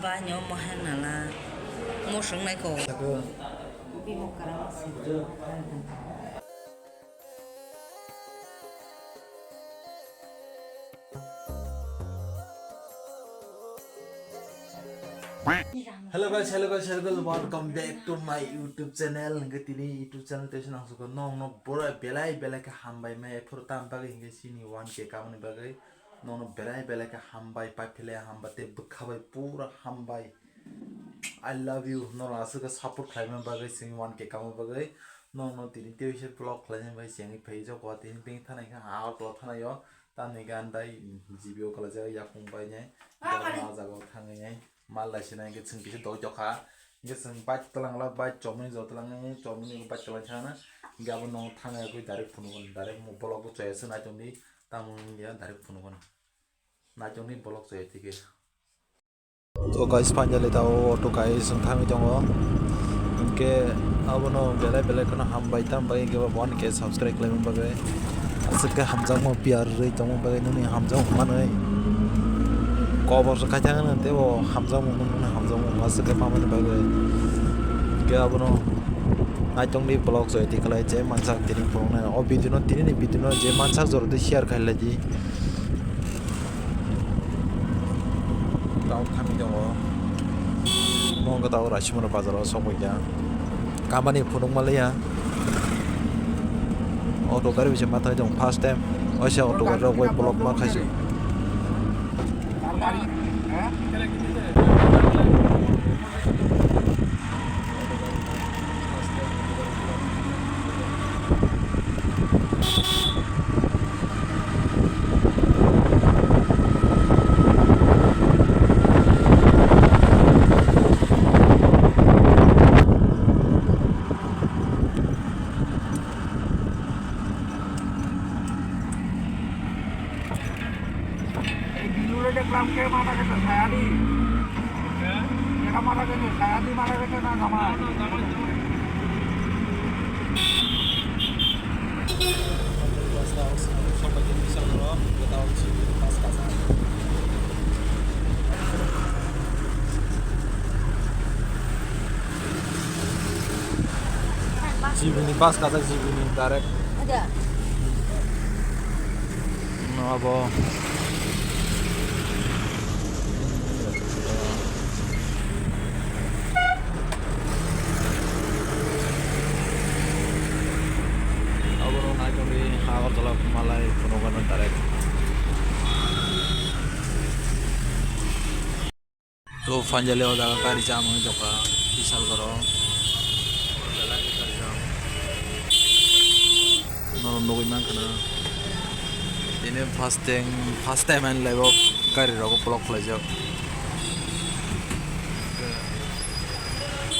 banyo mahanala mosong nai ko bimok karang Hello guys, welcome back to my YouTube channel. Tini YouTube channel te sinang suka no bora belai ka hambai mai furtam bagai hingga sini 1k kamani bagai no belai ka hambai papile hambate bukhabai pura hambai. I love you. No asuka support khlaima bagai sing 1k kamu bagai no tini te wishe vlog khlaima bagai sing page ko tini ping thanai ka out lo thanai yo tani gandai GBO kala ja yakung bai nyai ma jago thangai nyai mal sini ke sing kisi do jokha ke sing bat telang la bat chomni jo telang chomni bat telang chana gabo no thanga ko direct phone mo blog ko chayse na chomni tamun ya direct phone na chomni blog chay thike to guys finally ta auto guys thami jongo ke abono belai kono hambai tambai ke bon ke subscribe klem bagai asika hamjang mo piar rei tong bagai nuni hamjang manai cover sa kacang nanti wo hamzah mo masuk ke paman bagai ke abono ajong di blog so eti kalai je mansak tini prong na o video je mansak zor de share khai laji tau thami jongo mong ka tau rashimona bazar so moya kamani phunung malaya auto gari biche mata jong first time osha auto gari web blog ma khaisu Jibini pas kata Jibini direct ada no abo na jombi hawa tolak malai punogan direct to fanjale oda kari jam joka bisal karo no nogoi man kana ini first time and level kari rogo block lajak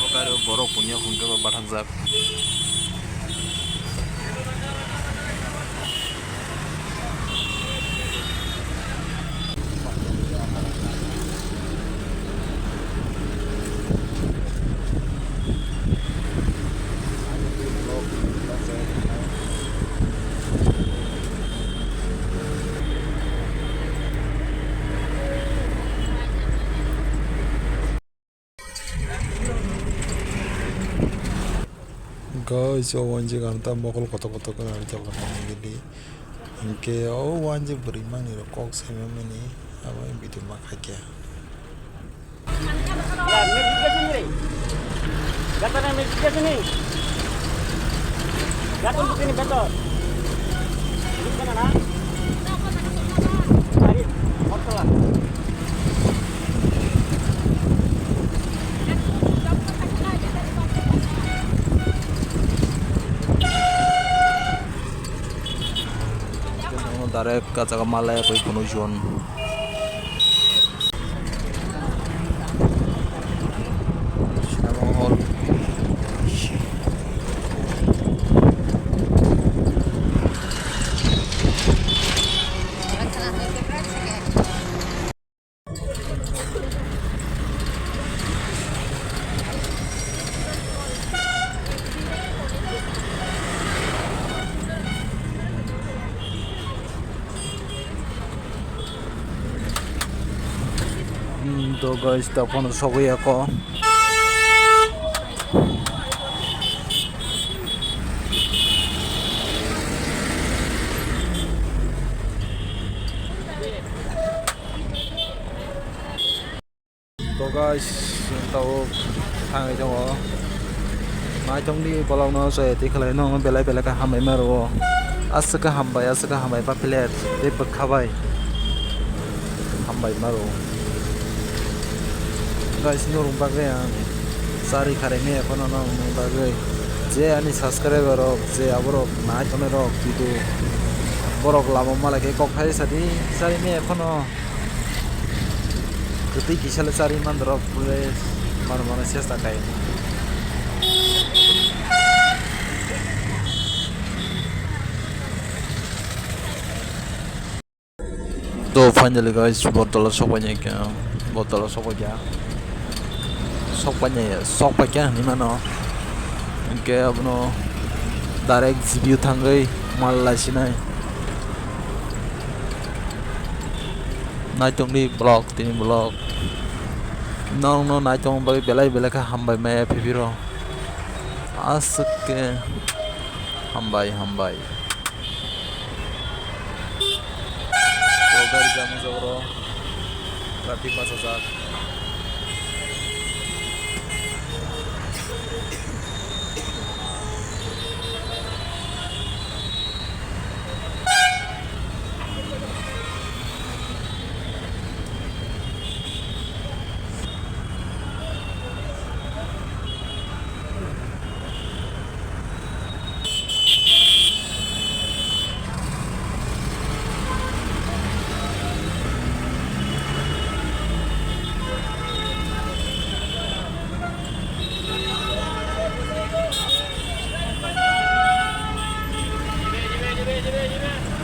o kari borok punya khungke ba bathang jak guys wanji kanta mokol koto kan arja kan gidi inke wanji beriman ni kok semeni apa yang bitu makakya Gatana medication ni. Gatun begini betul. Ini mana na? Cari hotel lah. direct kaca malaya koi penujuan तो guys telepon sokoi ako. तो guys tao thang cho nó mai trong đi bao lâu nó sẽ thì khai nó belai belai ka hamai maro asaka hambai pa plate te pakhabai hambai maro guys no rum bagay sari khare me kono no bagay je ani subscriber rok je aborok mai tone rok kitu borok lamo malake kok khai sadi sari me kono Ketik kisah lesari mandrok boleh mana-mana siasta kayak. तो finally guys botol sok banyak ya botol sok aja sok banyak ni mana इनके अपनो direct view thanggai malah sini naik tong di blog tini blog nong no naik tong bagi belai ka hambai me pipiro asuk ke hambai तो गाड़ी जाम जगरो traffic 5000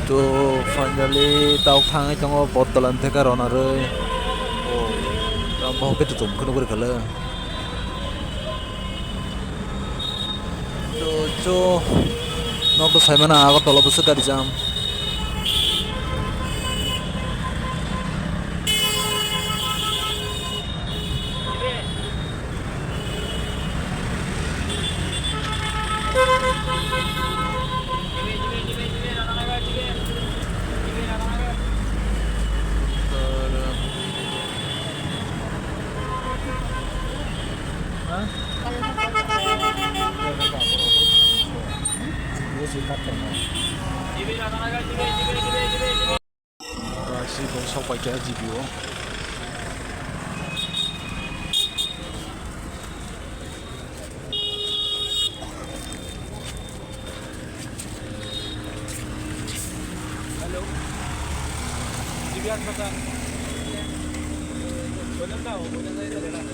तो finally tao thang trong botol ante ka rona re o ram bahok ke tutum kono gore khala to jo nok to saimana ago tolo bus gari jam Masih bosok pakai GPU. Halo. Dibiar kata. Boleh tahu, boleh saya dah.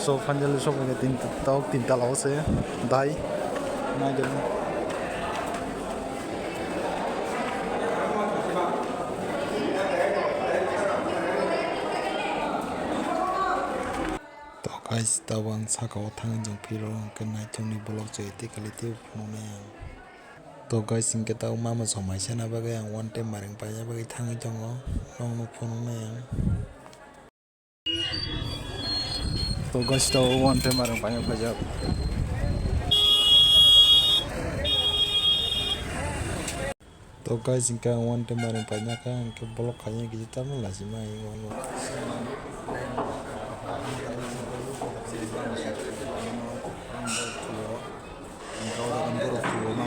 So finally sok pakai tinta laos ya, dai, nah jadi. Guys, tawang sakau thang jong piro kena chongni blog jadi kali tu punya. To guys, ingke tahu mama somai sana bagai yang one time bareng payah bagai thang jongo, nong punya. To guys, tahu one time bareng payah payah. To guys, ingke one time bareng payah kan ke blog kayaknya gitu tamu lah sih mai ngono.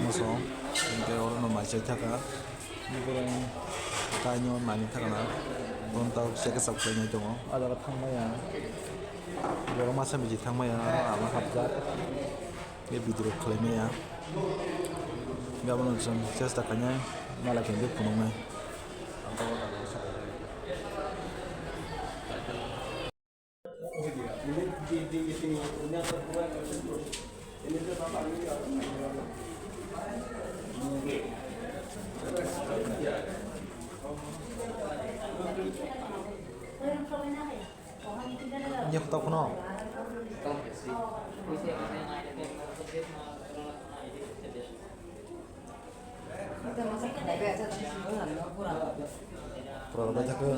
Song, ini orang nama siapa kan? Ini orang tanya mana kan? Orang tahu siapa subscribe nya cuma ada thang maya, orang masa biji thang maya, ama habzat, ini video klaimnya ya, nggak mau nonton, saya setakannya malah kembali punungnya. Nya তখন পুরো থাকে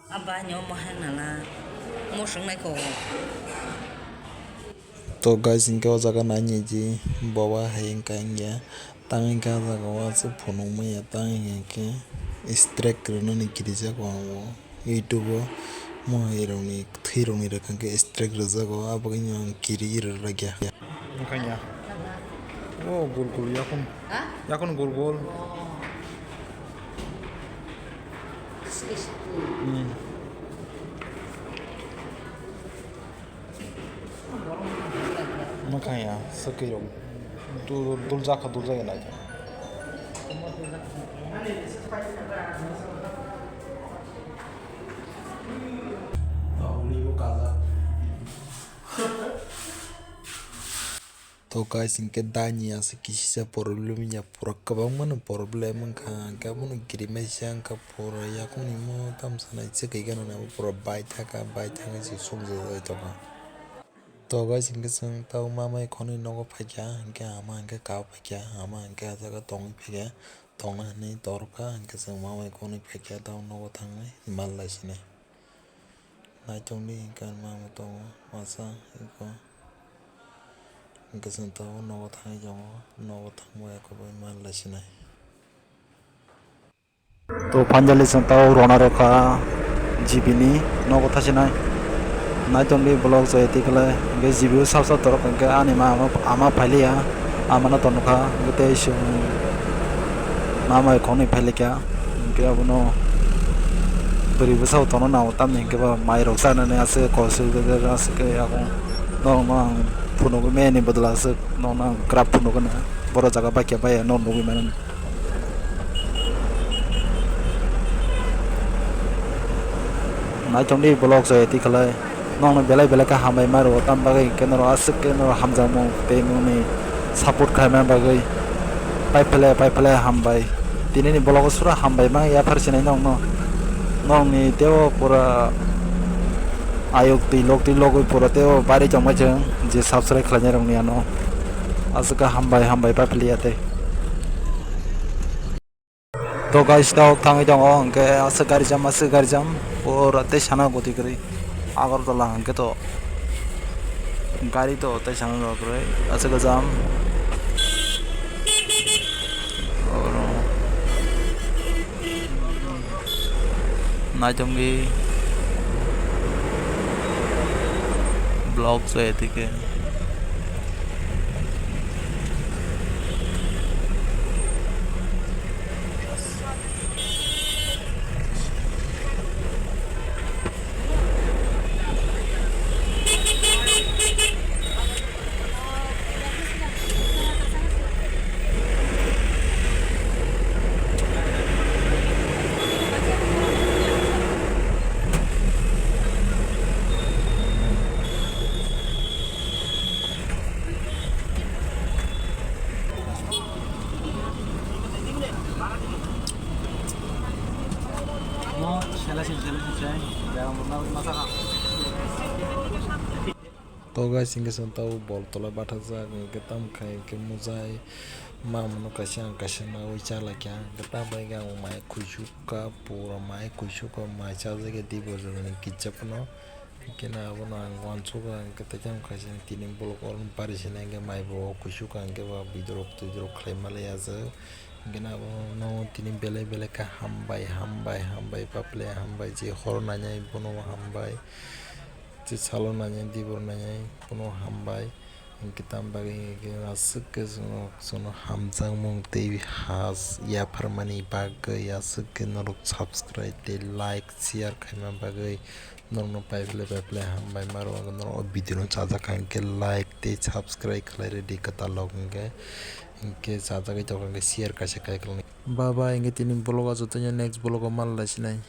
Abah nyawa nala mosong nai ko तो guys इनके वो जगह नहीं जी बाबा है इनका इंगे तांगे का जगह वो से फोनों में या तांगे के स्ट्रेक करने नहीं किरी जगह वो यूट्यूब मोहिरोनी थीरोनी रखें के स्ट्रेक जगह अब कहीं यहाँ किरी रह गया makanya oh gol-gol ya kan gol-gol makanya sekirong dul jaka dul jaya naik तो guys इनके दानिया से किसी से प्रॉब्लम या पूरा कबांग मन प्रॉब्लम का क्या मन गिरी में शांग का पूरा या कौन इमो तम सना इसे कहीं का ना पूरा बाइट है से सुन जाता तो का तो guys इनके संग ताऊ मामा एक कोनी नोको फैजा इनके आमा इनके काव फैजा आमा इनके आजा का तोंग फैजा तोंग नहीं तोर का इनके संग मामा एक कोनी फैजा ताऊ नोको थंग में हिमाल लाशिने ना चोंडी इनके मामा तो मासा इनको इनके संग ताऊ नोको थंग जाओ नोको थंग में एक कोई हिमाल लाशिने तो पंजाली संग ताऊ रोना रोका जीबिनी नोको थाशिना ना चोंडी ब्लॉग से इतिकले इनके जीबियो साफ तोर इनके आनी आमा फैलिया आमा ना तोनुका इनके इशू मामा एक कोनी फैले क्या इनके अब नो बरीब साव तोनो ना होता नहीं इनके बाद माई रोसा ने ऐसे कौशल के रास्ते के या को नो पुनो को मैं नहीं बदला से नो ना क्राफ्ट पुनो को ना बड़ा जगह बाकी है भाई नो भी मैंने ना चोंडी ब्लॉग से इतिकले नो ना बेला का हमें मारो तम बाकी के नो आसे के नो हम जामो पेंगो में सपोर्ट खाए मैं बाकी पाइप प्ले हम भाई तीन ने ब्लॉग सुरा हम भाई मैं या फिर से नहीं नो नी तेव पूरा आयोग ती लोग पूरा तेव बारी जमा जंग जे सब्सक्राइब खाने रंग निया नो आज का हम भाई पाइप लिया थे तो गाइस दाव थांगे दंग अंके आज गाड़ी जम पूरा ते शाना गति करी आगर तो लांग के तो गाड़ी तो ते शाना रो करे आज का जाम ना चुंगी ब्लॉग से थी के तो guys इनके संग ताऊ बॉल तोला बाटा जा के तम खाए के मुजाई मामनो कशा ना विचार क्या गता बैगा माय खुशु का पूरा माय खुशु का माय चाजे के दी बजने किचपनो के ना वो ना वांचो का के तजम कशा तीन ब्लॉक और पारिशने के माय बो खुशु का के वा बिदरोक तो क्लेम माले याज के ना वो नो तीन बेले का हम बाय पापले हम बाय जे हर ना जाय बनो हम बाय जे सालो ना जाय दीबर ना जाय बनो हम बाय इनके तम बागी के असक सुनो हमजांग मुंग तेवी हास या फरमानी बाग या सक नरुक सब्सक्राइब ते लाइक शेयर खाइमा बागी नरनो पाइपले हम बाय मारो नरो वीडियो चाचा खान के लाइक ते सब्सक्राइब खलाय रेडी कता लोगंगे इनके चाचा के तो शेयर का से काय बाबा इनके तीन ब्लॉग जो तो नेक्स्ट ब्लॉग माल लासिनाय